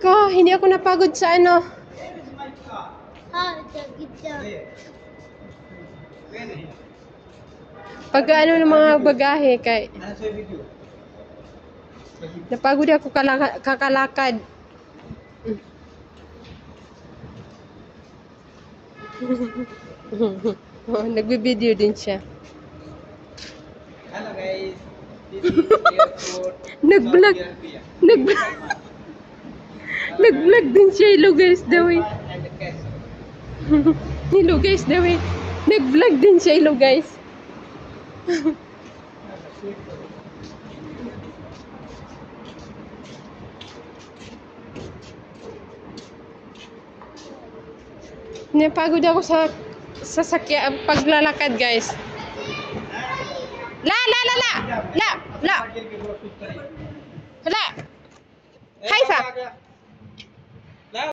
ko. Hindi ako napagod sa ano. Pag ano ng mga bagahe kay napagod ako kakalakad. Oh, nagbi-video din siya. Hello guys, this is airport. Nag-vlog. Nag-vlog din siya. Hello guys, the way. And the castle. Hello guys, the way. Nag-vlog din siya. Hello guys. Napagod ako sa sasakyan paglalakad guys. La. Hala. Hi sa.